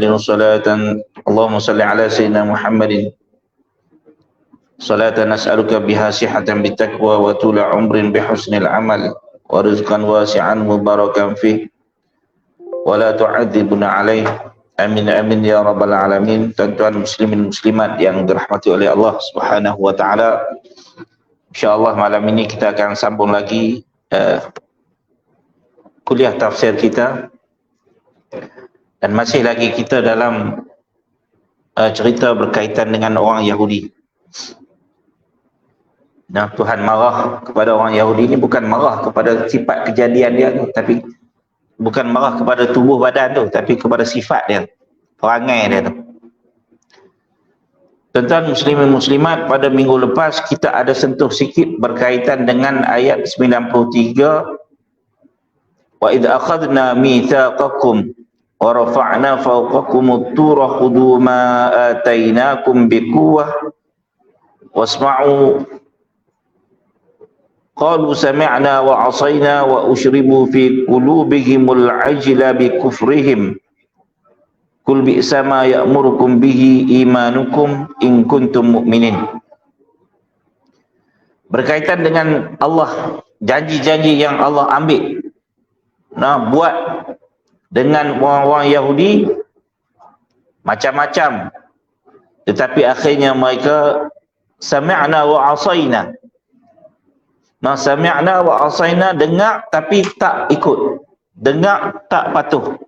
صلاة اللهم صل على سيدنا محمد صلاة نسألك بها صحة بالتقوى وطول عمر بحسن العمل ورزقا واسعا مباركا فيه ولا تعذبنا عليه. Amin amin ya rabbal alamin. Tuan-tuan muslimin muslimat yang dirahmati oleh Allah Subhanahu wa taala. Insyaallah malam ini kita akan sambung lagi kuliah tafsir kita. Dan masih lagi kita dalam cerita berkaitan dengan orang Yahudi. Nah, Tuhan marah kepada orang Yahudi ini bukan marah kepada sifat kejadian dia tu, tapi bukan marah kepada tubuh badan tu, tapi kepada sifat dia, perangai dia tu. Tuan-tuan muslimin muslimat, pada minggu lepas kita ada sentuh sikit berkaitan dengan ayat 93. Wa idh akhadna mitsaqakum wa rafa'na fawqakumut tura khudhu ma atainakum biquwwah wasma'u qalu sami'na wa 'asayna wa ushribu fi qulubihimul 'ajla bi kufrihim qul bi'sa ma ya'murukum bihi imanukum in kuntum mu'minin. Berkaitan dengan Allah, janji-janji yang Allah ambil buat dengan orang-orang Yahudi macam-macam, tetapi akhirnya mereka sami'na wa 'asayna. Sami'na wa 'asayna, dengar tapi tak ikut, dengar tak patuh.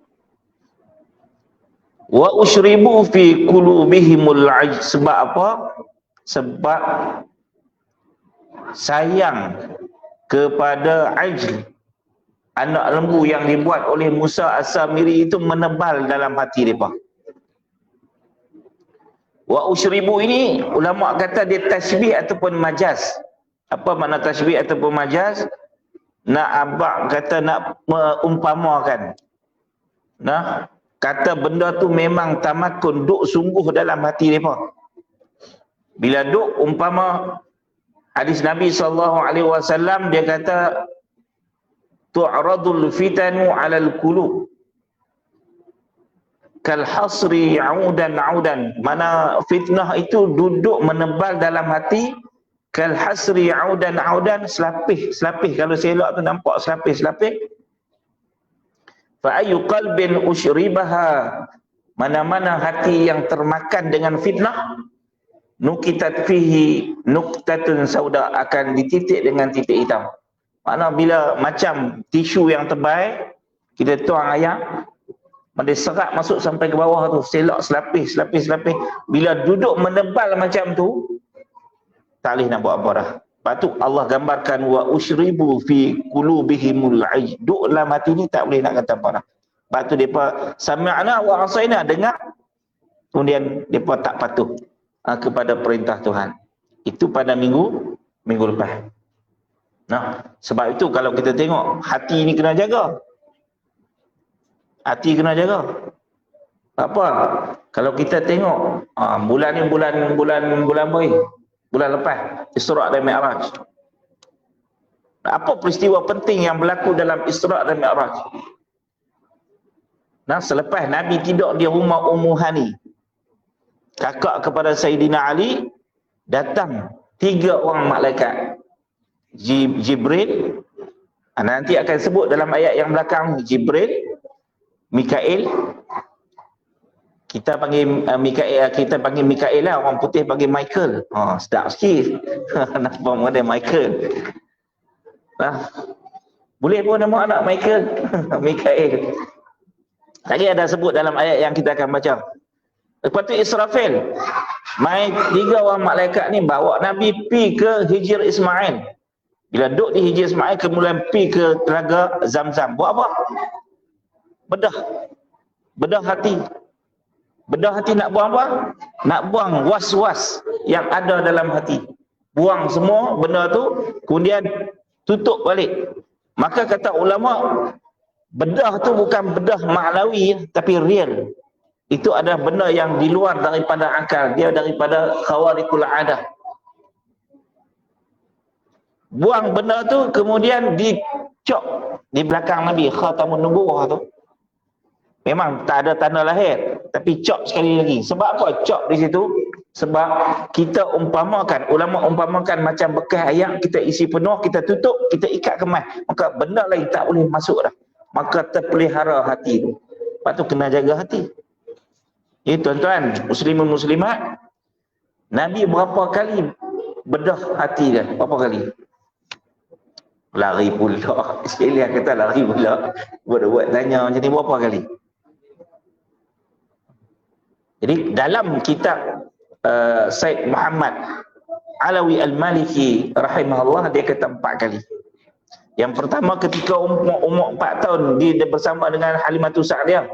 Wa ushribu fi qulubihimul 'ajl. Sebab apa? Sebab sayang kepada ajl, anak lembu yang dibuat oleh Musa As-Samiri itu menebal dalam hati mereka. Wa ushribu ini ulama kata dia tasbih ataupun majaz. Apa makna tasbih ataupun majaz? Nak abang kata nak mengumpamakan. Kata benda tu memang tamakun, duk sungguh dalam hati mereka. Bila duk umpama hadis Nabi SAW, dia kata tu'radul fitanu 'alal qulub kal hasri 'audan. Mana fitnah itu duduk menebal dalam hati, kal hasri 'audan, selapih. Kalau selok tu nampak selapih. Fa ayu qalbin ushribaha, mana-mana hati yang termakan dengan fitnah, nukitat fihi nuktatun sauda, akan dititik dengan titik hitam. Makna bila macam tisu yang tebal, kita tuang air, dia serat masuk sampai ke bawah tu, selak selapih. Bila duduk menebal macam tu, tak boleh nak buat apa dah. Lepas tu Allah gambarkan wa ushribu fi qulubihimul 'ajl. Duk dalam hati ni tak boleh nak kata apa dah. Lepas tu depa sami'na wa 'asayna, dengar, kemudian depa tak patuh kepada perintah Tuhan. Itu pada minggu lepas. Sebab itu kalau kita tengok, hati ni kena jaga. Hati kena jaga. Apa? Kalau kita tengok bulan ni bulan boy. Bulan lepas Isra' dan Mi'raj. Apa peristiwa penting yang berlaku dalam Isra' dan Mi'raj? Selepas Nabi tidur di rumah Ummu Hani, kakak kepada Sayyidina Ali, datang 3 orang malaikat. Jibril, nanti akan sebut dalam ayat yang belakang, Jibril, Mikail. Kita panggil Mikail lah, orang putih panggil Michael. Sedap sikit. Nampak model Michael. Boleh pun nama anak Michael. Mikail. Tadi ada sebut dalam ayat yang kita akan baca. Lepas tu Israfil, 3 orang malaikat ni bawa Nabi pi ke Hijr Ismail. Bila duduk di Hijr Ismail, kemudian pi ke telaga Zamzam. Buat apa? Bedah hati. Bedah hati nak buang apa? Nak buang was-was yang ada dalam hati. Buang semua benda tu, kemudian tutup balik. Maka kata ulama, bedah tu bukan bedah ma'nawi, tapi real. Itu adalah benda yang di luar daripada akal. Dia daripada khawarikul adah. Buang benda tu, kemudian dicop di belakang Nabi, khatamun nubuwah tu. Memang tak ada tanda lahir. Tapi cop sekali lagi. Sebab apa cop di situ? Sebab kita umpamakan, ulama umpamakan macam bekas ayam, kita isi penuh, kita tutup, kita ikat kemas. Maka benda lain tak boleh masuk dah. Maka terpelihara hati tu. Lepas tu kena jaga hati. Ya tuan-tuan, muslimun muslimat, Nabi berapa kali bedah hati dia? Berapa kali? Lari pula. Sekali dia kata lari pula. Buat tanya macam ni berapa kali? Jadi dalam kitab Said Muhammad Alawi Al-Maliki rahimahullah, dia kata 4 kali. Yang pertama ketika umur 4 tahun dia bersama dengan Halimatus Sa'diyah.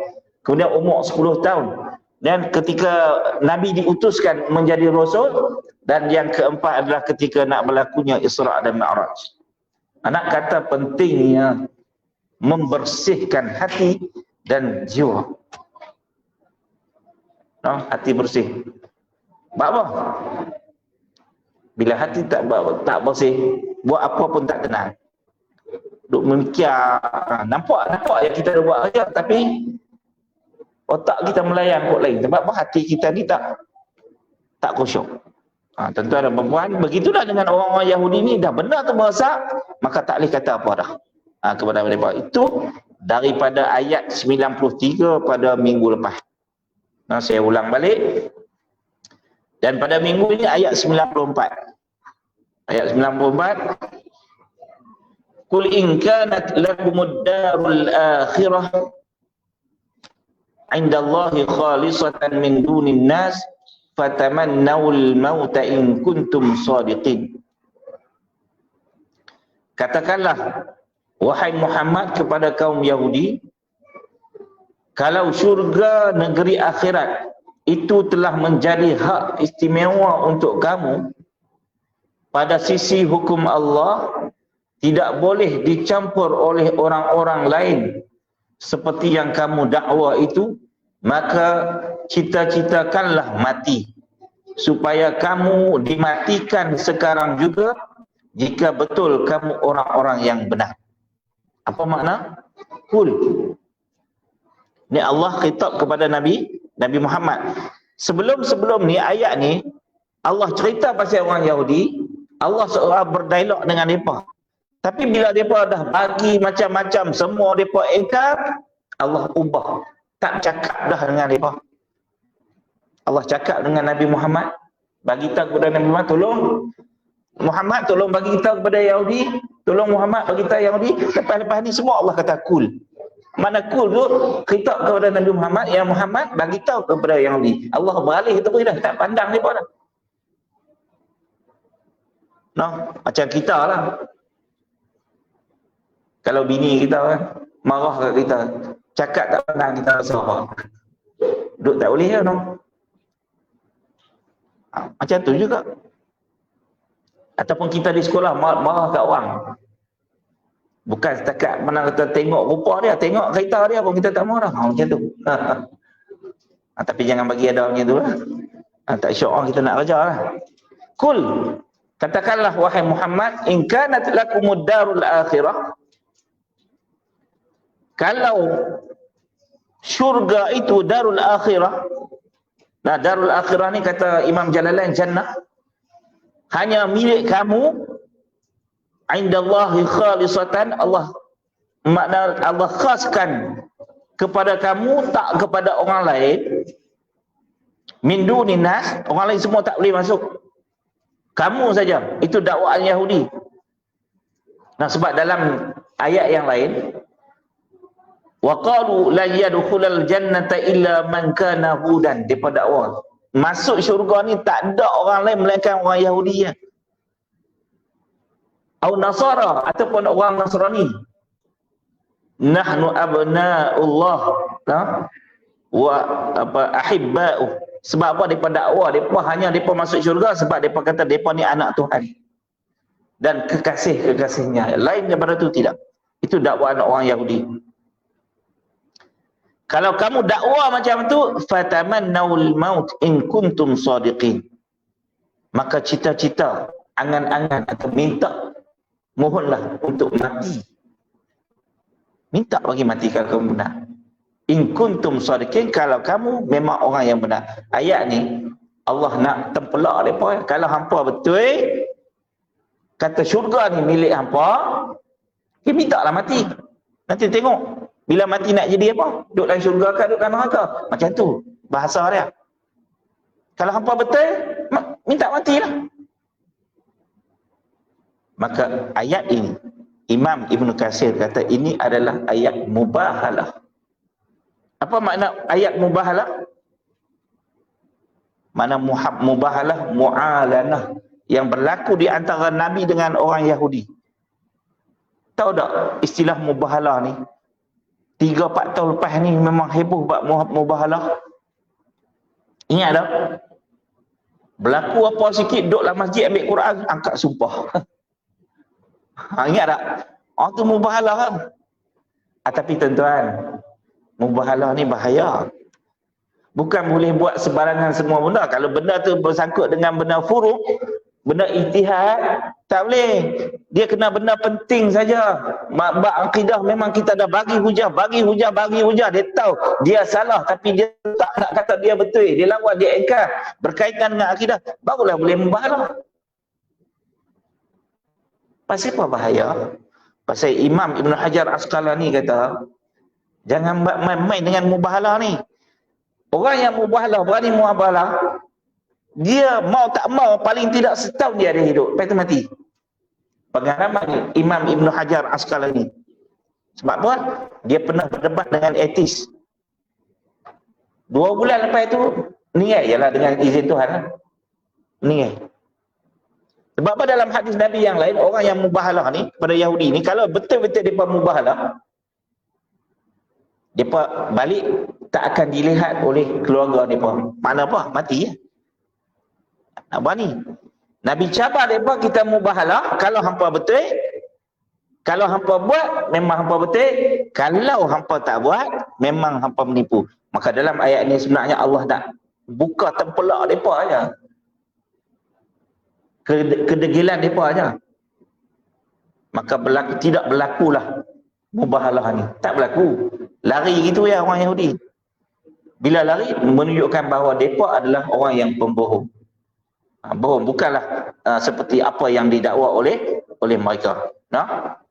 Kemudian umur 10 tahun. Dan ketika Nabi diutuskan menjadi Rasul. Dan yang keempat adalah ketika nak berlakunya Isra' dan Mi'raj. Anak kata pentingnya membersihkan hati dan jiwa. Hati bersih. Buat apa? Bila hati tak bersih, buat apa pun tak tenang. Duk memikir, nampak yang kita dah buat aja, tapi otak kita melayang kot lain. Sebab apa? Hati kita ni tak khusyuk. Tuan-tuan dan puan, begitulah dengan orang-orang Yahudi ni. Dah benda tu merosak, maka tak boleh kata apa dah kepada mereka. Itu daripada ayat 93 pada minggu lepas. Saya ulang balik. Dan pada minggu ini ayat 94. Ayat 94. Qul in kanat lakumud darul akhirah 'indallahi khalisatan min dunin nas fatamannawul mauta in kuntum shadiqin. Katakanlah wahai Muhammad kepada kaum Yahudi, kalau syurga negeri akhirat itu telah menjadi hak istimewa untuk kamu, pada sisi hukum Allah tidak boleh dicampur oleh orang-orang lain seperti yang kamu dakwa itu, maka cita-citakanlah mati supaya kamu dimatikan sekarang juga jika betul kamu orang-orang yang benar. Apa makna? Kul. Ni Allah khitab kepada Nabi Muhammad. Sebelum ni ayat ni Allah cerita pasal orang Yahudi, Allah seolah berdialog dengan mereka. Tapi bila mereka dah bagi macam-macam, semua mereka ingkar, Allah ubah. Tak cakap dah dengan mereka. Allah cakap dengan Nabi Muhammad, bagi tahu kepada Nabi Muhammad, tolong bagi tahu kepada Yahudi, tolong Muhammad bagi tahu Yahudi. Lepas ni semua Allah kata kul. Mana kul tu khitab kepada Nabi Muhammad, ya Muhammad bagi tahu kepada Yahudi. Allah beralih terus dah, tak pandang mereka dah. Macam kita lah. Kalau bini kita kan marah kat kita, cakap tak pandang, kita rasa apa? Duk tak boleh ya, macam tu juga. Ataupun kita di sekolah marah kat orang, bukan setakat mana kita tengok rupa dia, tengok kereta dia pun kita tak marah. Macam tu. Tapi jangan bagi ada macam tu lah. Tak syok orang kita nak kerja lah. Kul, katakanlah wahai Muhammad, in kanat lakumud darul akhirah, kalau syurga itu darul akhirah. Nah, darul akhirah ni kata Imam Jalalain jannah, hanya milik kamu, indallahi khalisatan, Allah makna Allah khaskan kepada kamu, tak kepada orang lain. Min dunin nas, orang lain semua tak boleh masuk, kamu saja. Itu dakwaan Yahudi. Nah, sebab dalam ayat yang lain, wa qalu la yadkhulul jannata illa man kana hudan, depa dakwa masuk syurga ni tak ada orang lain melainkan orang Yahudi ya. Au Nasara, ataupun orang Nasrani. Nahnu abna'ullah wa ahibba'u. Sebab apa depa dakwa? Depa hanya depa masuk syurga sebab depa kata depa ni anak Tuhan dan kekasih-kekasihnya. Lain daripada itu tidak. Itu dakwaan orang Yahudi. Kalau kamu dakwa macam tu, fatamannawul maut in kuntum shadiqin, maka cita-cita, angan-angan atau minta, mohonlah untuk mati. Minta bagi mati kalau kamu benar. In kuntum shadiqin, kalau kamu memang orang yang benar. Ayat ni Allah nak tempelak depa. Kalau hampa betul kata syurga ni milik hampa, minta lah mati. Nanti tengok bila mati nak jadi apa? Duduk dalam syurga ke duduk dalam neraka? Macam tu bahasa dia. Kalau hampa betul, minta matilah. Maka ayat ini Imam Ibn Katsir kata ini adalah ayat mubahalah. Apa makna ayat mubahalah? Mana mubahalah, mu'alanah, yang berlaku di antara Nabi dengan orang Yahudi. Tahu tak istilah mubahalah ni? 3-4 tahun lepas ni memang heboh buat mubahalah. Ingat tak? Berlaku apa sikit, duduk dalam masjid ambil Quran, angkat sumpah. Ingat tak? Orang tu mubahalah kan? Tapi tuan-tuan, mubahalah ni bahaya. Bukan boleh buat sebarangan semua benda. Kalau benda tu bersangkut dengan benda furuk, benda ijtihad, tak boleh. Dia kena benda penting saja. Bab akidah memang kita dah bagi hujah. Dia tahu dia salah tapi dia tak nak kata dia betul. Dia lawan, dia engkar. Berkaitan dengan akidah, barulah boleh mubahalah. Pasal apa bahaya? Pasal Imam Ibn Hajar Asqalani kata, jangan main-main dengan mubahalah ni. Orang yang mubahalah, berani mubahalah, dia mau tak mau paling tidak setahun dia ada hidup, lepas tu mati. Pengalaman Imam Ibn Hajar Asqalani. Sebab apa? Dia pernah berdebat dengan etis. 2 bulan lepas itu meninggal jelah dengan izin Tuhan. Meninggal. Sebab apa dalam hadis Nabi yang lain, orang yang mubahalah ni, pada Yahudi ni, kalau betul-betul mereka mubahalah, mereka balik tak akan dilihat oleh keluarga mereka. Mana apa? Mati ya. Apa ni? Nabi cabar mereka, kita mubahalah, kalau hampa betul, kalau hampa buat, memang hampa betul, kalau hampa tak buat, memang hampa menipu. Maka dalam ayat ni sebenarnya Allah nak buka tempelak mereka aja. Kedegilan mereka aja. Maka tidak berlakulah mubahalah ni. Tak berlaku. Lari gitu ya orang Yahudi. Bila lari, menunjukkan bahawa mereka adalah orang yang pembohong. Bohong, bukanlah seperti apa yang didakwa oleh mereka. Nah?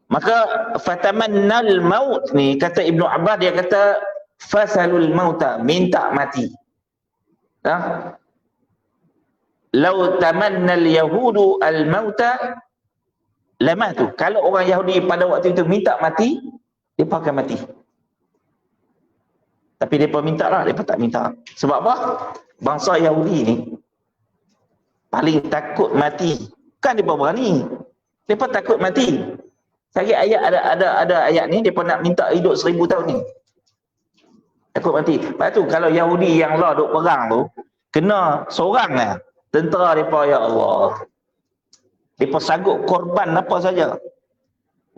Maka fatamannal maut ni, kata Ibnu Abbas, dia kata fasalul mauta, minta mati. Nah? Lau tamannal yahudu al mauta lamatu. Kalau orang Yahudi pada waktu itu minta mati, mereka akan mati. Tapi mereka minta lah, mereka tak minta. Sebab apa? Bangsa Yahudi ni paling takut mati. Bukan mereka berani. Mereka takut mati. Saya ayat ada ayat ni, mereka nak minta hidup 1000 tahun ni. Takut mati. Lepas tu kalau Yahudi yang lah duk perang tu, kena seorang lah. Tentera mereka, ya Allah. Mereka sanggup korban apa saja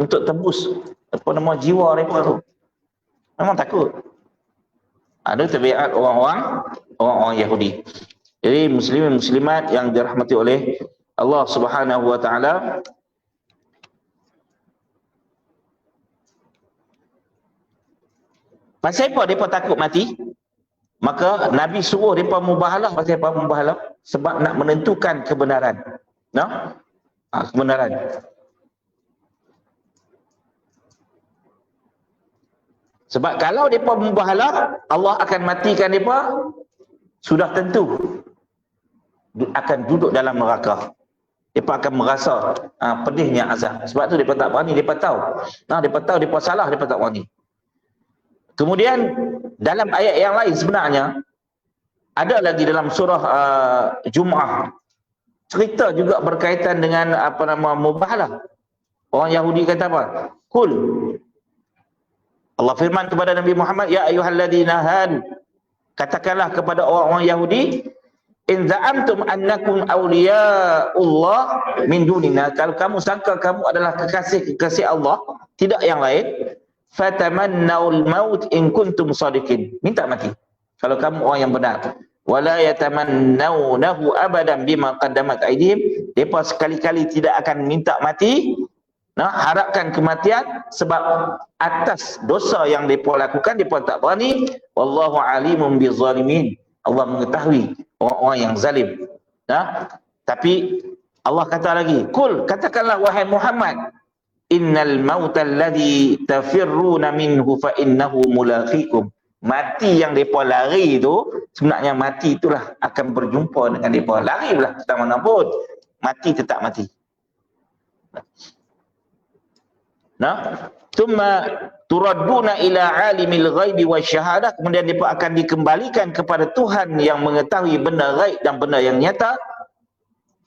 untuk tebus apa nama jiwa mereka tu. Memang takut. Ada tabiat orang-orang Yahudi. Jadi muslimin muslimat yang dirahmati oleh Allah Subhanahu wa taala, pasal apa mereka takut mati? Maka Nabi suruh mereka mubahalah. Pasal apa mubahalah? Sebab nak menentukan kebenaran. Nah? Kebenaran. Sebab kalau mereka mubahalah, Allah akan matikan mereka, sudah tentu akan duduk dalam neraka. Mereka akan merasa pedihnya azab. Sebab tu mereka tak berani, mereka tahu. Mereka tahu mereka salah, mereka tak berani. Kemudian dalam ayat yang lain sebenarnya ada lagi dalam surah Jum'ah, cerita juga berkaitan dengan mubahalah. Orang Yahudi kata apa? Kul, Allah firman kepada Nabi Muhammad, ya ayyuhalladzina hadu, katakanlah kepada orang-orang Yahudi, in za'amtum annakum awliya'ullah min dunina, kalau kamu sangka kamu adalah kekasih Allah, tidak yang lain, fatamannaul maut in kuntum shadiqin, minta mati kalau kamu orang yang benar. Wala yatamannawnahu abadan bima qaddamat aydihim, depa sekali-kali tidak akan minta mati harapkan kematian sebab atas dosa yang mereka lakukan mereka tak berani. Wallahu alimun bizzalimin. Allah mengetahui orang-orang yang zalim. Tapi Allah kata lagi, kul, katakanlah wahai Muhammad, innal mauta alladhi tafirruna minhu fa innahu mulaqikum. Mati yang mereka lari tu, sebenarnya mati itulah akan berjumpa dengan mereka. Lari belah ke mana pun, mati tetap mati. Thumma turadduna ila alimil ghaibi wasyahadah, kemudian mereka akan dikembalikan kepada Tuhan yang mengetahui benda gaib dan benda yang nyata.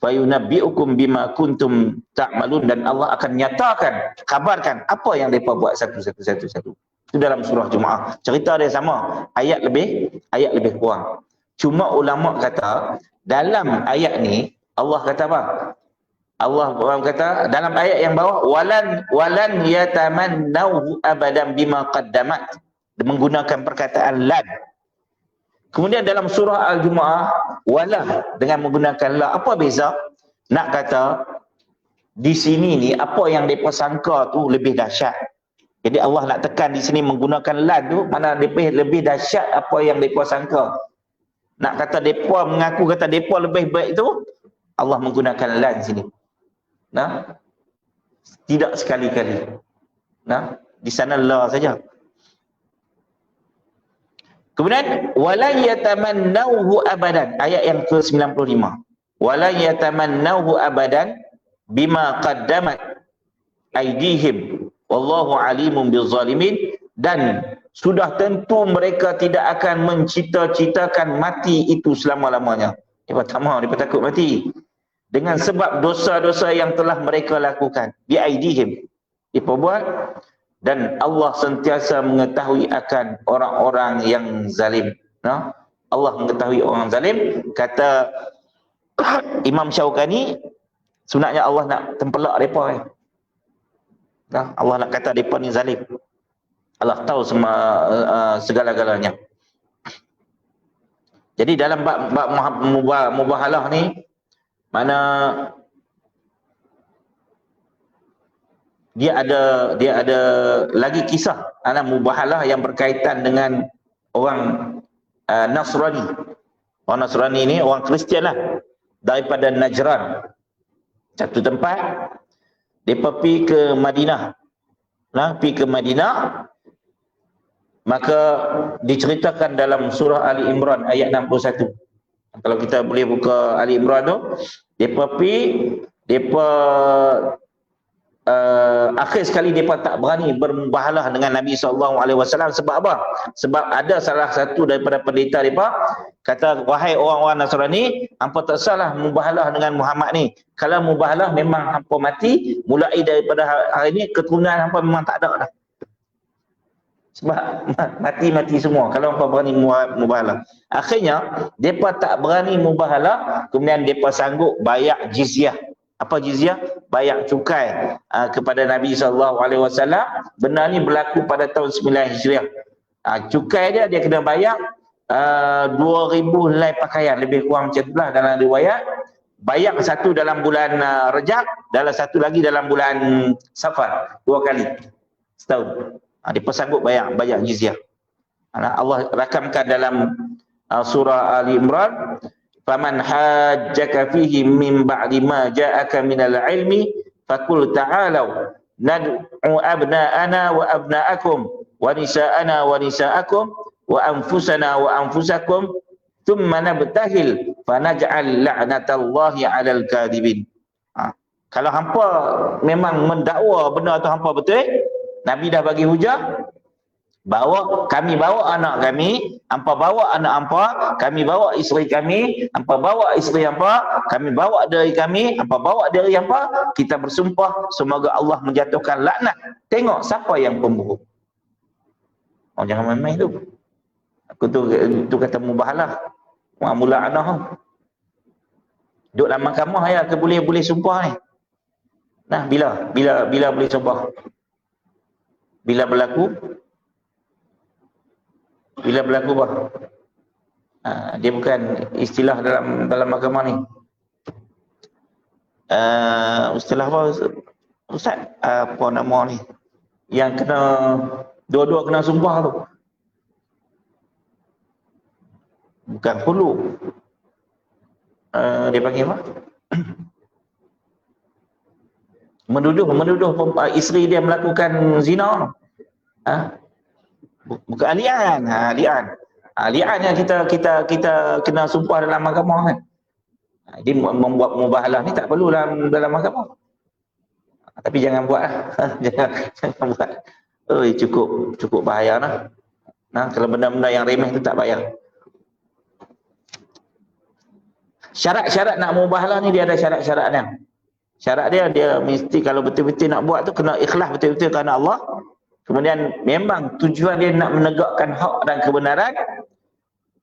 Fayunabbi'ukum bima kuntum ta'malun, dan Allah akan nyatakan, kabarkan apa yang mereka buat satu-satu. Itu dalam surah Jumaah. Cerita dia sama, ayat lebih kurang. Cuma ulama kata dalam ayat ni Allah kata apa? Allah kata dalam ayat yang bawah, walan yatamannahu abadan bima qaddamat, menggunakan perkataan lan. Kemudian dalam surah Al-Jumu'ah, wala dengan menggunakan la. Apa beza? Nak kata di sini ni apa yang depa sangka tu lebih dahsyat. Jadi Allah nak tekan di sini menggunakan lan tu, mana lebih dahsyat apa yang depa sangka. Nak kata depa mengaku kata depa lebih baik tu, Allah menggunakan lan sini. Tidak sekali-kali. Di sana la saja. Kemudian walan yatamannauhu abadan, ayat yang ke-95. Walan yatamannauhu abadan bima qaddamat aydihim wallahu alimun bizzalimin, dan sudah tentu mereka tidak akan mencita-citakan mati itu selama-lamanya. Mereka tak mahu, mereka takut mati dengan sebab dosa-dosa yang telah mereka lakukan. Bi aydihim, mereka buat. Dan Allah sentiasa mengetahui akan orang-orang yang zalim. Allah mengetahui orang zalim. Kata Imam Syaukani, sebenarnya Allah nak tempelak mereka. Allah nak kata mereka ni zalim. Allah tahu semua segala-galanya. Jadi dalam bab mubahalah ni, mana dia ada lagi kisah mubahalah yang berkaitan dengan orang Nasrani. Orang Nasrani ni orang Kristian lah, daripada Najran. Satu tempat depa pergi ke Madinah. Maka diceritakan dalam surah Ali Imran ayat 61. Kalau kita boleh buka Ali Imran tu, depa akhir sekali mereka tak berani bermubahalah dengan Nabi SAW. Sebab apa? Sebab ada salah satu daripada pendeta mereka kata, wahai orang-orang Nasrani, hampa tak salah mubahalah dengan Muhammad ni. Kalau mubahalah memang hampa mati, mulai daripada hari ni keturunan hampa memang tak ada dah. Sebab mati-mati semua kalau hampa berani mubahalah. Akhirnya mereka tak berani mubahalah, kemudian mereka sanggup bayar jizyah. Apa jizyah? Bayar cukai kepada Nabi SAW. Benda ni berlaku pada tahun 9 Hijriah. Cukai dia kena bayar 2,000 helai pakaian, lebih kurang macam itulah dalam riwayat. Bayar satu dalam bulan Rejab, dalam satu lagi dalam bulan Safar, 2 kali setahun. Dia sanggup bayar jizyah. Allah rakamkan dalam surah Ali Imran, faman hajjaka fihi min ba'di ma ja'aka minal ilmi faqul ta'alu nad'u abna'ana wa abna'akum wa nisa'ana wa nisa'akum wa anfusana wa anfusakum thumma nabtahil fanaj'al la'natallahi 'alal kadhibin. Kalau hampa memang mendakwa benda tu hampa betul, Nabi dah bagi hujah, kami bawa anak kami, hampa bawa anak hampa, kami bawa isteri kami, hampa bawa isteri hampa, kami bawa diri kami, hampa bawa diri hampa, kita bersumpah semoga Allah menjatuhkan laknat. Tengok siapa yang pembohong. Jangan main-main tu. Aku tu kata mubahalah. Mula anak. Duduk dalam mahkamah ya ke boleh sumpah ni. Bila boleh sumpah? Bila berlaku apa? Dia bukan istilah dalam mahkamah ni. Istilah apa? Ustaz, apa nama ni? Yang kena, dua-dua kena sumpah tu. Bukan hulu. Dia panggil apa? Menuduh isteri dia melakukan zina. Bukan li'an. Li'an yang kita kena sumpah dalam agama kan. Dia membuat mubahalah ni tak perlu dalam agama. Tapi jangan buat lah. jangan buat. Cukup bahaya lah. Kalau benda-benda yang remeh tu tak bayar. Syarat-syarat nak mubahalah ni dia ada syarat-syaratnya. Syarat dia mesti kalau betul-betul nak buat tu kena ikhlas betul-betul kerana Allah. Kemudian memang tujuan dia nak menegakkan hak dan kebenaran.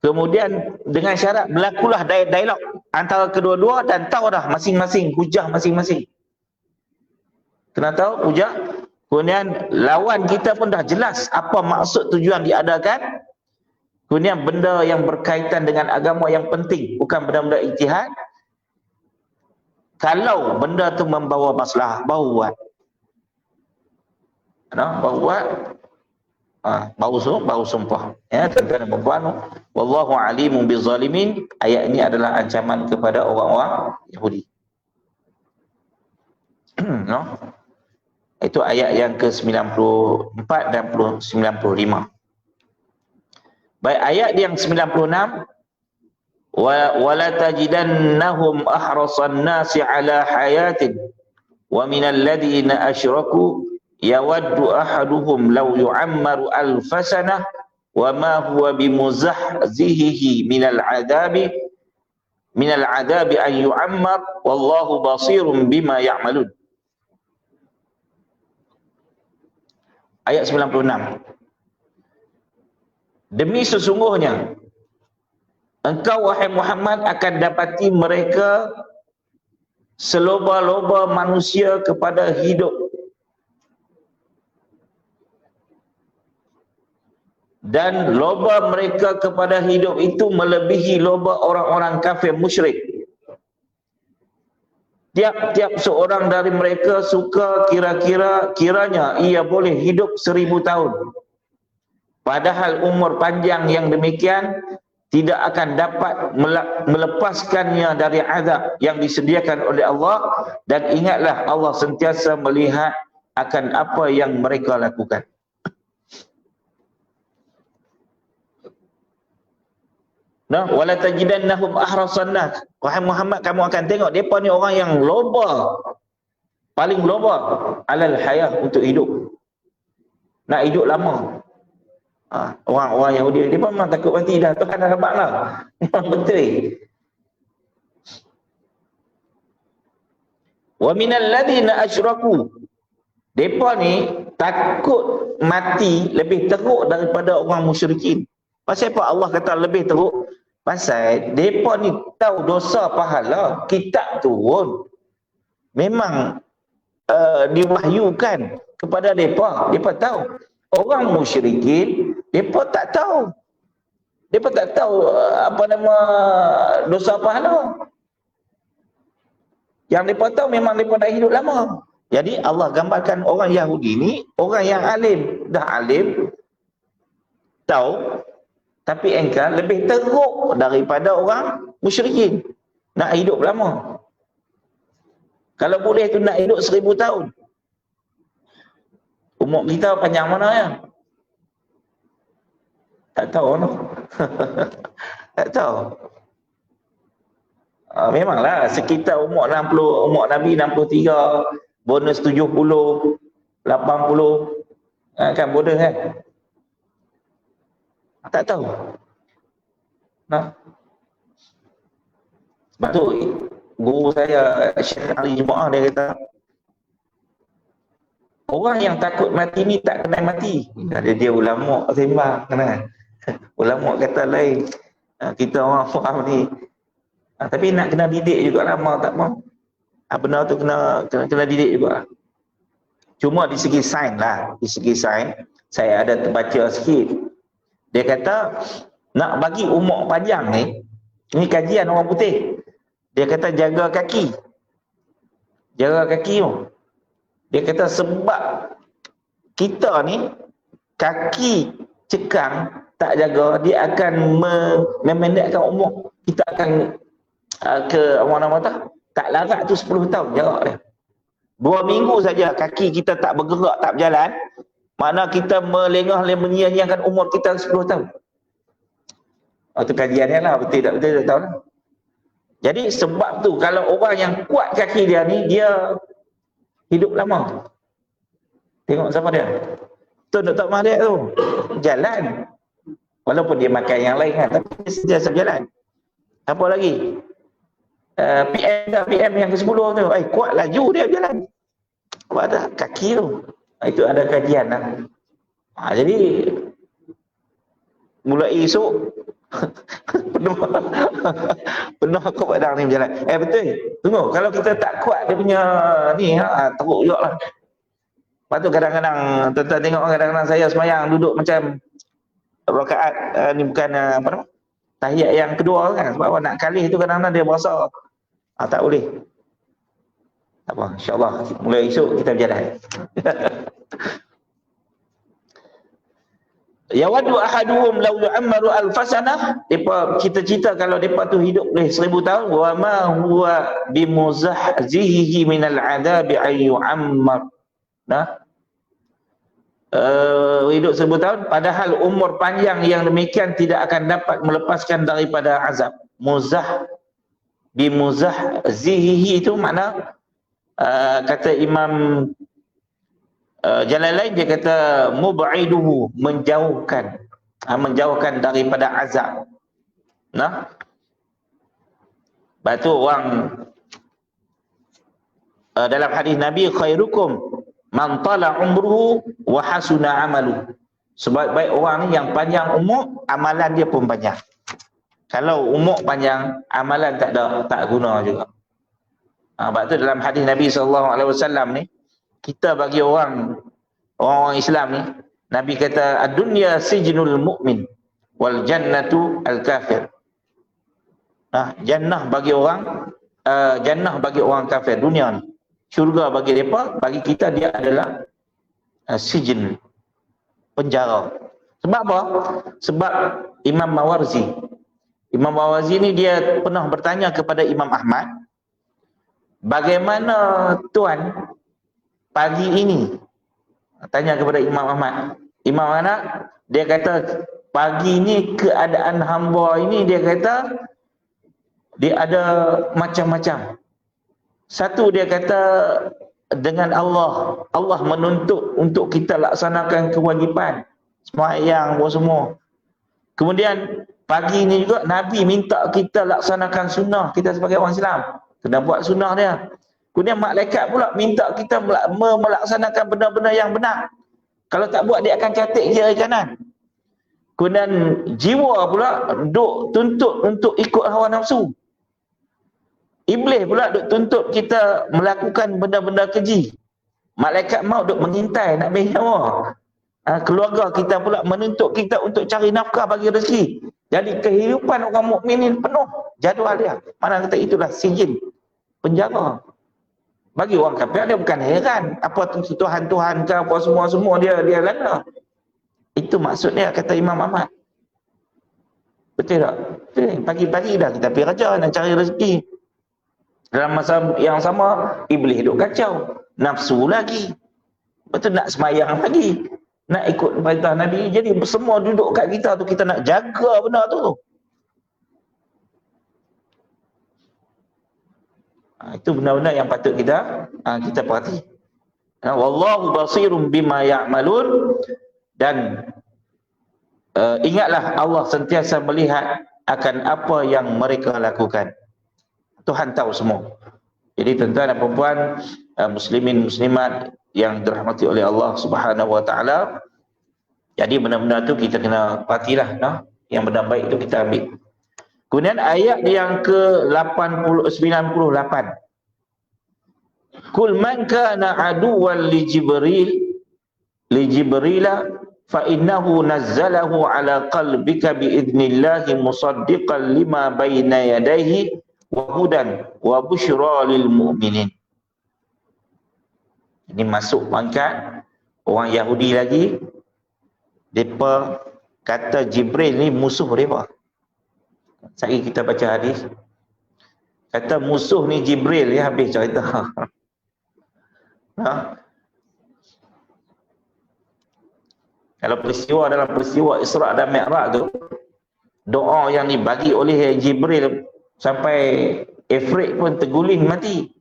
Kemudian dengan syarat berlakulah dialog antara kedua-dua dan tahu dah masing-masing hujah masing-masing. Kena tahu hujah. Kemudian lawan kita pun dah jelas apa maksud tujuan diadakan. Kemudian benda yang berkaitan dengan agama yang penting, bukan benda-benda ijtihad. Kalau benda tu membawa masalah, baru buat. Baru buat. Baru sumpah. Ya, tuan-tuan dan puan, wallahu alimun bizzalimin. Ayat ini adalah ancaman kepada orang-orang Yahudi. Itu ayat yang ke-94 dan 95. Baik, ayat yang 96, wala tajidannahum ahrasan nasi ala hayatin wa minal ladina asyraku yawaddu ahaduhum law yu'ammaru alfasanah wa ma huwa bimuzahzihihi minal adabi an yu'ammar wallahu basirun bima ya'malun. Ayat 96. Demi sesungguhnya engkau wahai Muhammad akan dapati mereka seloba-loba manusia kepada hidup dan loba mereka kepada hidup itu melebihi loba orang-orang kafir musyrik. Tiap-tiap seorang dari mereka suka kiranya ia boleh hidup 1000 tahun. Padahal umur panjang yang demikian tidak akan dapat melepaskannya dari azab yang disediakan oleh Allah, dan ingatlah Allah sentiasa melihat akan apa yang mereka lakukan. Wala tajidannahum ahrasan nas. Wahai Muhammad, kamu akan tengok depa ni orang yang loba, paling loba alal hayah, untuk hidup. Nak hidup lama. Orang-orang Yahudi dia pun memang takut mati dah. Tuhan dah rabak lah. Memang betul. Wa minal ladina asyraku. Depa ni takut mati lebih teruk daripada orang musyrikin. Pasal apa Allah kata lebih teruk? Pasal depa ni tahu dosa pahala, kitab turun. Memang diwahyukan kepada depa. Depa tahu. Orang musyrikin, mereka tak tahu. Mereka tak tahu apa nama dosa pahala. Yang mereka tahu memang mereka dah hidup lama. Jadi Allah gambarkan orang Yahudi ni, orang yang alim. Dah alim, tahu, tapi engkau lebih teruk daripada orang musyrikin. Nak hidup lama. Kalau boleh tu nak hidup 1000 tahun. Umur kita panjang mana ya? Tak tahu no. Tak tahu. Memanglah sekitar umur 60, umur Nabi 63, bonus 70, 80. Kan bodoh kan? Tak tahu. Sebab tu guru saya Syekh Ali Jumaah dia kata, orang yang takut mati ni tak kenal mati. Dia ulama sembang kan. Ulama kata lain. Kita orang faham ni. Tapi nak kena didik juga lama tak mau. Benda tu kena didik juga. Cuma di segi sains lah. Di segi sains, saya ada terbaca sikit. Dia kata, nak bagi umur panjang ni kajian orang putih. Dia kata jaga kaki. Jaga kaki tu. Dia kata sebab kita ni kaki cekang tak jaga, dia akan memendekkan umur. Kita akan ke orang nama tak larat tu 10 tahun jarak dia. 2 minggu saja kaki kita tak bergerak, tak berjalan, mana kita melengah menyia-nyiakan umur kita 10 tahun. Itu kajiannya lah, betul tak betul tak tahu lah. Jadi sebab tu kalau orang yang kuat kaki dia ni, dia hidup lama. Tengok siapa dia? Tu Dr. Mahathir tu jalan, walaupun dia makan yang lain kan, tapi dia sentiasa berjalan. Apa lagi? PM yang ke-10 tu, kuat laju dia berjalan. Apa ada kaki tu. Itu ada kajian lah. Jadi mulai esok penuh ke padang ni berjalan. Betul. Tunggu, kalau kita tak kuat dia punya ni, teruk juga lah. Lepas tu kadang-kadang tuan-tuan tengok, kadang-kadang saya semayang duduk macam rakaat ni bukan apa nama, tahiyat yang kedua kan, sebab nak kalih tu kadang-kadang dia berasa tak boleh. Tak apa, insyaAllah mulai esok kita berjalan. Yawaddu ahaduhum law yu'ammaru alfasanah, depa cita-cita kalau depa tu hidup boleh 1000 tahun. Wa ma huwa bimuzahzihi minal adabi ay yu'ammar. Nah, hidup 1000 tahun, padahal umur panjang yang demikian tidak akan dapat melepaskan daripada azab. Bimuzahzihi itu makna kata Imam Jalalain, dia kata mub'iduhu, menjauhkan daripada azab. Nah, batu orang dalam hadis Nabi, khairukum man tala umruhu wa hasuna amalu. Sebaik-baik orang ni yang panjang umur, amalan dia pun panjang. Kalau umur panjang, amalan tak guna juga. Sebab tu dalam hadis Nabi SAW ni, kita bagi orang Islam ni, Nabi kata ad-dunya sijnul mu'min wal jannatu al-kafir. Jannah bagi orang kafir, dunia ni. Syurga bagi mereka, bagi kita dia adalah sijin, penjara. Sebab apa? Sebab Imam Mawarzi ni dia pernah bertanya kepada Imam Ahmad, bagaimana tuan pagi ini? Tanya kepada Imam Ahmad. Imam Ahmad dia kata pagi ni keadaan hamba ini, dia kata dia ada macam-macam. Satu, dia kata dengan Allah menuntut untuk kita laksanakan kewajipan sembahyang semua. Kemudian pagi ni juga Nabi minta kita laksanakan sunnah, kita sebagai orang Islam kena buat sunnah dia. Kemudian malaikat pula minta kita melaksanakan benda-benda yang benar. Kalau tak buat, dia akan catat kiri kanan. Kemudian jiwa pula duk tuntut untuk ikut hawa nafsu. Iblis pula duk tuntut kita melakukan benda-benda keji. Malaikat maut duk mengintai nak ambil nyawa. Keluarga kita pula menuntut kita untuk cari nafkah bagi rezeki. Jadi kehidupan orang mukmin ini penuh jadual dia. Mana kata itulah sijin, penjara. Bagi orang kafir dia bukan heran apa Tuhan-Tuhan ke apa semua dia lana. Itu maksudnya kata Imam Ahmad. Betul tak? Pagi-pagi dah kita pergi kerja nak cari rezeki. Dalam masa yang sama iblis duk kacau, nafsu lagi. Betul, nak semayang lagi, nak ikut perintah Nabi. Jadi semua duduk kat kita tu, kita nak jaga benda tu. Itu benda-benda yang patut kita perhati. Wallahu basirum bima ya'malun. Dan ingatlah Allah sentiasa melihat akan apa yang mereka lakukan. Tuhan tahu semua. Jadi tuan-tuan dan puan-puan, muslimin muslimat yang dirahmati oleh Allah Subhanahu wa taala, jadi benda-benda tu kita kena perhatilah, yang benda baik itu kita ambil. Kemudian ayat yang ke-98. Kul man kana aduwwan li Jibril fa innahu nazzalahu ala qalbika bi idnillahi musaddiqan lima baina yadayhi wa hudan wa busyra lil mu'minin. Ini masuk pangkat orang Yahudi lagi. Mereka kata Jibril ni musuh mereka. Sehari kita baca hadis. Kata musuh ni Jibril, ya habis cerita. Ha? Kalau peristiwa dalam peristiwa Isra' dan Mi'raj tu, doa yang dibagi oleh Jibril sampai Ifrit pun terguling mati.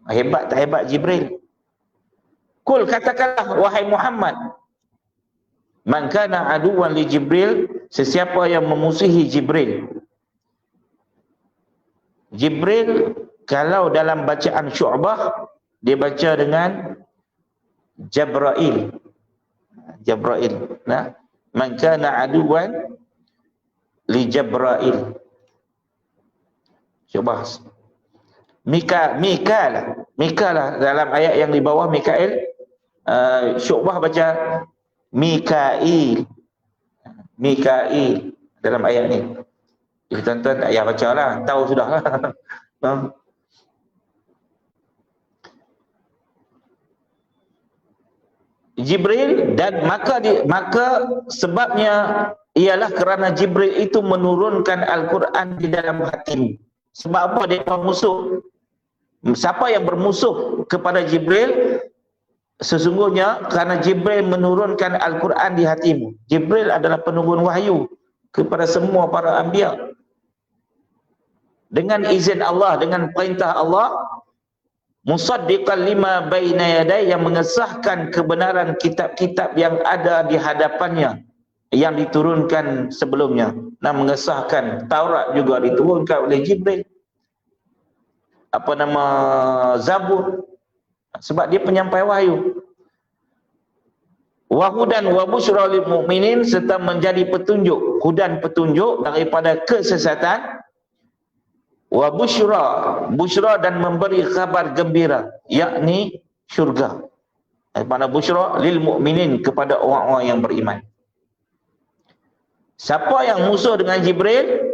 Hebat tak hebat Jibril? Kul, katakanlah wahai Muhammad, man kana aduwan li Jibril, sesiapa yang memusuhi Jibril. Jibril kalau dalam bacaan Syu'bah dia baca dengan Jabrail. Jabrail. Nah, man kana aduwan li Jabrail. Syu'bah. Mika lah dalam ayat yang di bawah Mikail. Syu'bah baca Mikail dalam ayat ni. Jadi tuan-tuan tak payah baca lah, tahu sudah lah. Jibril, dan maka sebabnya ialah kerana Jibril itu menurunkan Al-Quran di dalam hatimu. Sebab apa dia musuh? Siapa yang bermusuh kepada Jibril? Sesungguhnya kerana Jibril menurunkan Al-Quran di hatimu. Jibril adalah penurun wahyu kepada semua para anbiya. Dengan izin Allah, dengan perintah Allah, musaddiqan lima baina yaday, yang mengesahkan kebenaran kitab-kitab yang ada di hadapannya, yang diturunkan sebelumnya. Nah, mengesahkan Taurat juga diturunkan oleh Jibril. Apa nama Zabur, sebab dia penyampai wahyu. Wahudan wa busyra lil mu'minin, serta menjadi petunjuk, hudan petunjuk daripada kesesatan. Wa busyra dan memberi khabar gembira, yakni syurga. Daripada busyra lil mu'minin, kepada orang-orang yang beriman. Siapa yang musuh dengan Jibril?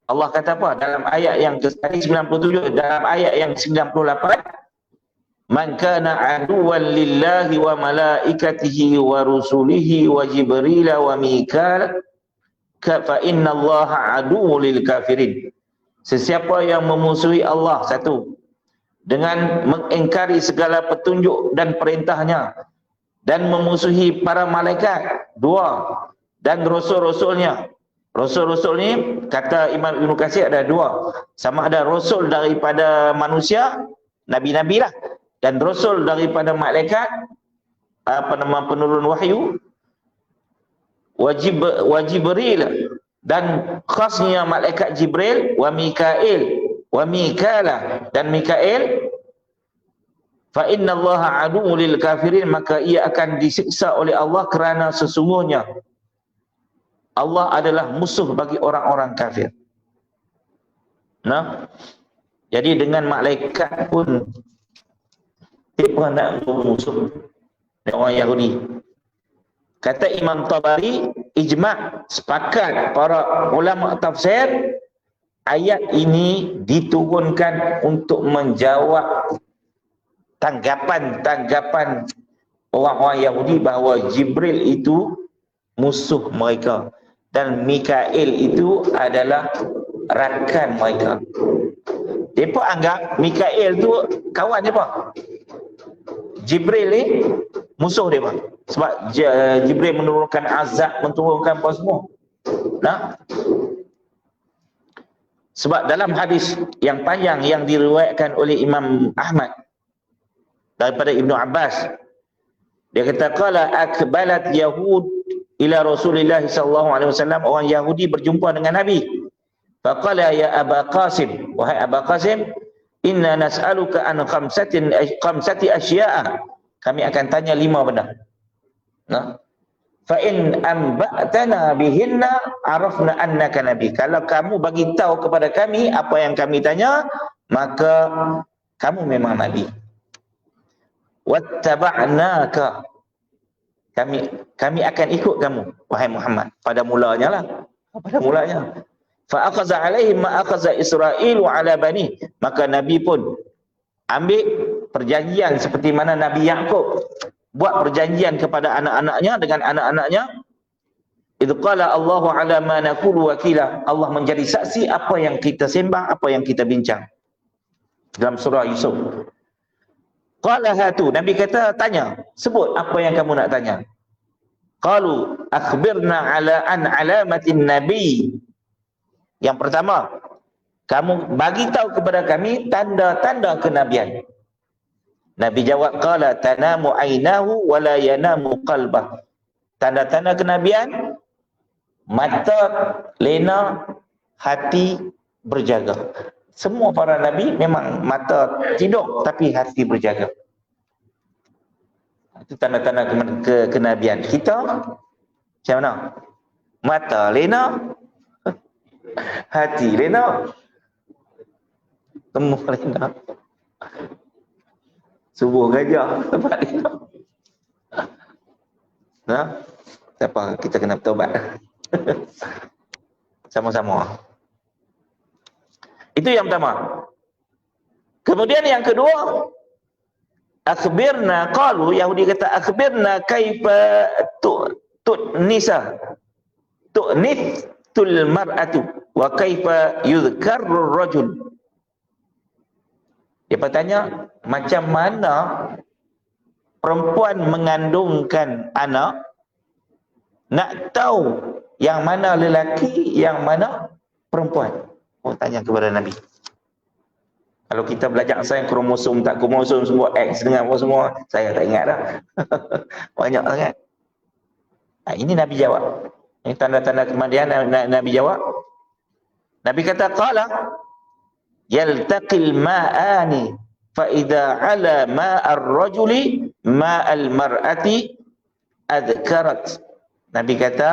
Allah kata apa? Dalam ayat yang ke-97, dalam ayat yang 98, man kana aduwan lillahi wa malaikatihi wa rusulihi wa jibril wa mikal fa innallaha aduwwul lil kafirin. Sesiapa yang memusuhi Allah, satu, dengan mengingkari segala petunjuk dan perintahnya, dan memusuhi para malaikat, dua, dan rasul-rasulnya. Rasul-rasul ni kata Imam Ibn Katsir ada dua. Sama ada rasul daripada manusia, nabi-nabi lah, dan rasul daripada malaikat, apa nama, penurun wahyu, Jibril, dan khasnya malaikat Jibril, wa Mikala, dan Mikail. Fa innallaha aduwwul lil kafirin, maka ia akan disiksa oleh Allah kerana sesungguhnya Allah adalah musuh bagi orang-orang kafir. Nah, jadi dengan malaikat pun dia pun nak bermusuh dengan orang Yahudi. Kata Imam Tabari, ijma', sepakat para ulama tafsir, ayat ini diturunkan untuk menjawab tanggapan orang-orang Yahudi bahawa Jibril itu musuh mereka dan Mikail itu adalah rakan mereka. Mereka anggap Mikail tu kawan mereka. Jibril ni musuh mereka. Sebab Jibril menurunkan azab, menurunkan apa semua. Nah, sebab dalam hadis yang panjang yang diriwayatkan oleh Imam Ahmad daripada Ibnu Abbas, dia kata qala akbalat yahud ila Rasulillah sallallahu alaihi wasallam, orang Yahudi berjumpa dengan Nabi. Faqala ya Aba Qasim, wahai Aba Qasim, inna nas'aluka an khamsati asya'a, kami akan tanya 5 benda. Nah, fa in amba'tana bihinna arafna annaka nabi, kalau kamu bagi tahu kepada kami apa yang kami tanya, maka kamu memang nabi. Wattaba'naka, kami akan ikut kamu wahai Muhammad. Pada mulanya lah, fa akhadha alaihim ma akhadha Israil ala bani, maka Nabi pun ambil perjanjian seperti mana Nabi Yaqub buat perjanjian kepada anak-anaknya dengan anak-anaknya. Idz qala Allahu ala ma naqulu wakila. Allah menjadi saksi apa yang kita sembah, apa yang kita bincang. Dalam surah Yusuf. Qala hatu, Nabi kata tanya, sebut apa yang kamu nak tanya. Qalu akhbirna ala an alamatin nabi. Yang pertama, kamu bagi tahu kepada kami tanda-tanda kenabian. Nabi jawab, qala tanamu ainahu wa la yanamu qalbah. Tanda-tanda kenabian, mata lena, hati berjaga. Semua para nabi memang mata tidur tapi hati berjaga. Itu tanda-tanda kenabian. Kita macam mana? Mata lena, hati lena, semua lena. Subuh gajah tempat lena. Nah, siapa kita kena bertaubat? Sama-sama. Itu yang pertama. Kemudian yang kedua, akhbirna, qalu, Yahudi kata akhbirna kaifa tu'nisa tu'nithul mar'atu wa kaifa yudhkarur rajul. Dia bertanya, macam mana perempuan mengandungkan anak, nak tahu yang mana lelaki, yang mana perempuan. Oh, tanya kepada Nabi. Kalau kita belajar sains kromosom, tak kromosom semua X dengan apa semua, saya tak ingat dah. Banyak sangat. Nah, ini Nabi jawab. Ini tanda-tanda kemudian Nabi jawab. Nabi kata, qala yaltaqil ma'ani fa idza ala ma'ar rajuli ma'al mar'ati adkarat. Nabi kata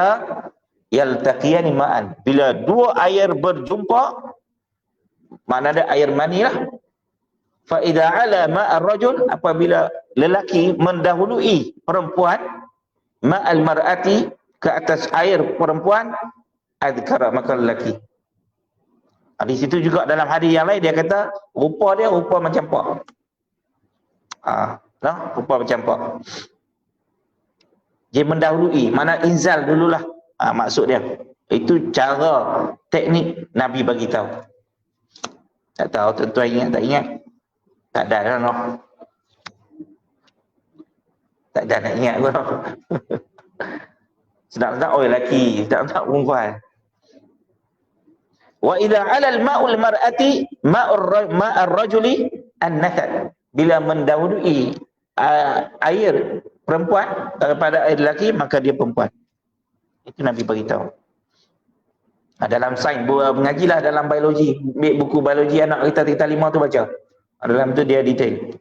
yaltaqiyani ma'an. Bila dua air berjumpa, makna ada air mani lah. Fa idza ala ma'ar rajul, apabila lelaki mendahului perempuan, ma'al mar'ati, ke atas air perempuan, adkara, maka lelaki. Di situ juga dalam hadis yang lain dia kata rupa dia rupa macam pak. Rupa macam pak. Dia mendahului, mana inzal dululah. Maksud dia. Itu cara teknik Nabi bagi tahu. Tak tahu tuan-tuan ingat tak ingat? Tak ada dah noh. Tak ada nak ingat pun. Sedap-sedap orang lelaki, sedap-sedap perempuan. Wa idza 'ala al-ma'ul mar'ati ma'ar rajuli an-nathal. Bila mendahului air perempuan daripada air lelaki, maka dia perempuan. Itu Nabi beritahu. Dalam sains, mengajilah dalam biologi, buku biologi anak kita 5 tu baca. Dalam tu dia detail.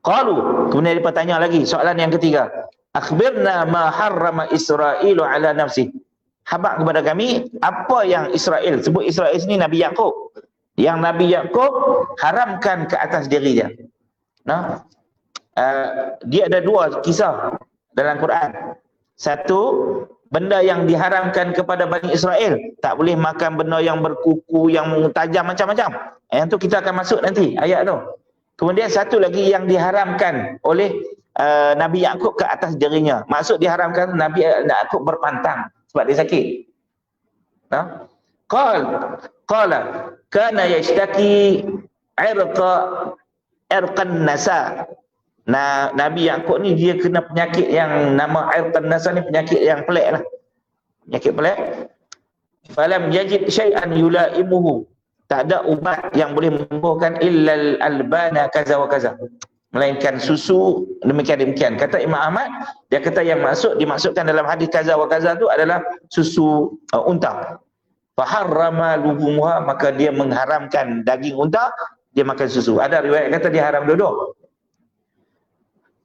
Qalu, kemudian dia bertanya lagi, soalan yang ketiga. Akhbirna ma harrama Israilu ala nafsi. Habaq kepada kami apa yang Israel, sebut Israel sini Nabi Yaqub. Yang Nabi Yaqub haramkan ke atas diri dia. Nah, dia ada dua kisah dalam Quran. Satu, benda yang diharamkan kepada Bani Israel, tak boleh makan benda yang berkuku, yang tajam macam-macam. Yang tu kita akan masuk nanti ayat tu. Kemudian satu lagi yang diharamkan oleh Nabi Yaqub ke atas dirinya. Maksud diharamkan Nabi Yaqub berpantang sebab dia sakit. Nah, qala kana yashtaki irqan nasa. Nah, Nabi Yaqub ni dia kena penyakit yang nama irqan nasa ni, penyakit yang pelik lah. Penyakit pelik. Falam yajid syai'an yulaimuhu. Tak ada ubat yang boleh menyembuhkan illal albana kaza wa kaza, melainkan susu demikian-demikian. Kata Imam Ahmad, dia kata yang dimaksudkan dalam hadis kaza wa kaza tu adalah susu unta. Fa harrama luhumha, maka dia mengharamkan daging unta, dia makan susu. Ada riwayat kata dia haram dua-dua.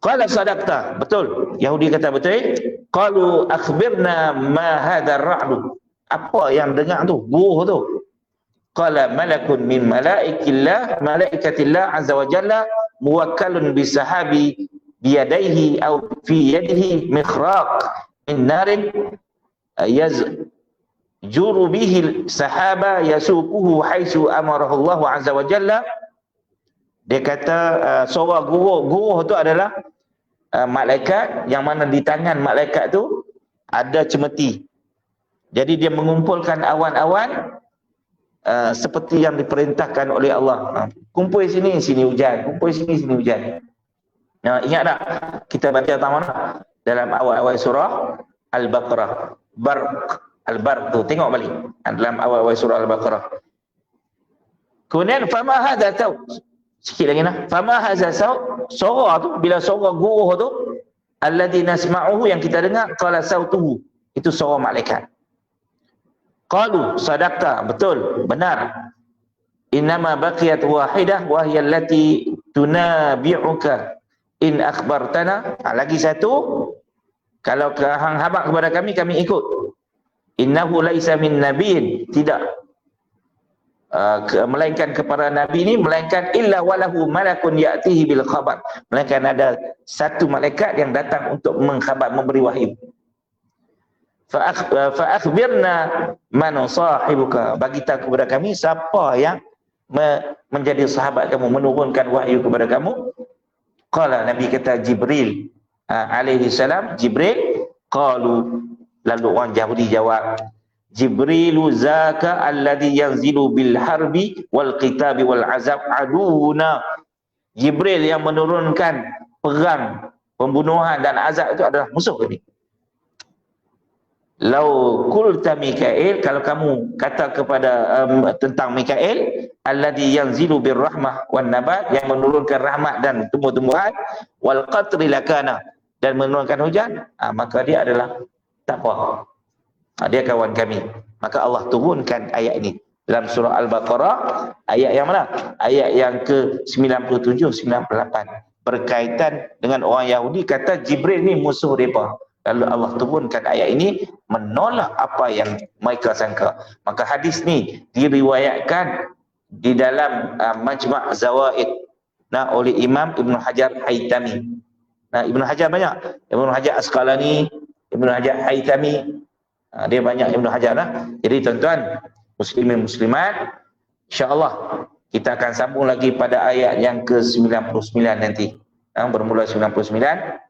Qala sadaqta, betul. Yahudi kata betul. Qalu akhbirna ma hadha ar-ra'du. Apa yang dengar tu? Buh tu. Qala malakun min malaikatillah azza wa jalla muwakkalun bisahabi biyadaihi aw fi yadihi mikhraq min narin yazjuru bihi sahaba yasuquhu haitsu amarahu Allah azza wa jalla Dia kata surah guruh tu adalah malaikat yang mana di tangan malaikat tu ada cemeti. Jadi dia mengumpulkan awan-awan seperti yang diperintahkan oleh Allah. Kumpul sini hujan, kumpul sini hujan. Ingat tak kita baca taman dalam awal-awal surah Al-Baqarah, Al-Barq tu, tengok balik dalam awal-awal surah Al-Baqarah. Kemudian fama hadza saut, sikit lagi nah, fama hadza saut, surah tu bila surah guruh tu alladzi nasma'uhu, yang kita dengar, qala sautuhu, itu surah malaikat. Qalu sadaqta, betul, benar. Innama baqiyat wahidah wa hiya allati tunabi'uka in akhbartana. Lagi satu, kalau hang habaq kepada kami, kami ikut. Innahu laisa min nabiyyin, tidak melainkan kepada nabi ini, melainkan illa walahu malakun ya'tihi bil khabar, melainkan ada satu malaikat yang datang untuk mengkhabar, memberi wahyu. Fa akhbirna man sahibuka, bagi tahu kepada kami siapa yang menjadi sahabat kamu, menurunkan wahyu kepada kamu. Qala, Nabi kata Jibril alaihi salam, Jibril. Qalu, lalu orang Yahudi jawab, Jibrilu zaka alladhi yanzilu bil harbi wal qitabi wal azab aduna. Jibril yang menurunkan perang, pembunuhan dan azab itu adalah musuh kami. Lau qulta Mikail, kalau kamu kata kepada tentang Mikail, alladhi yanzilu bir rahmah wan nabat, yang menurunkan rahmat dan tumbuh-tumbuhan, wal qatri lakana, dan menurunkan hujan, maka dia adalah takwa. Dia kawan kami. Maka Allah turunkan ayat ini dalam surah Al-Baqarah, ayat yang mana? Ayat yang ke-97, 98, berkaitan dengan orang Yahudi kata Jibril ni musuh mereka. Lalu Allah turunkan ayat ini menolak apa yang mereka sangka. Maka hadis ni diriwayatkan di dalam Majma' Zawaid oleh Imam Ibn Hajar Haytami. Ibn Hajar banyak, Ibn Hajar Asqalani, Ibn Hajar Haytami, dia banyak Ibn Hajar lah. Jadi tuan-tuan muslimin muslimat, insya-Allah kita akan sambung lagi pada ayat yang ke-99 nanti. Bermula 99.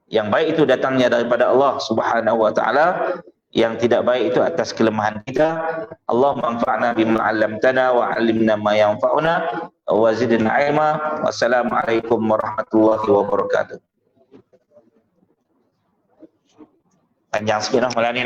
Yang baik itu datangnya daripada Allah Subhanahu wa taala, yang tidak baik itu atas kelemahan kita. Allahumma anfa'na bima 'allamtana wa 'allimna ma yanfa'una wa zidna 'ilma. Wassalamualaikum warahmatullahi wabarakatuh. Panjang sikit malam ni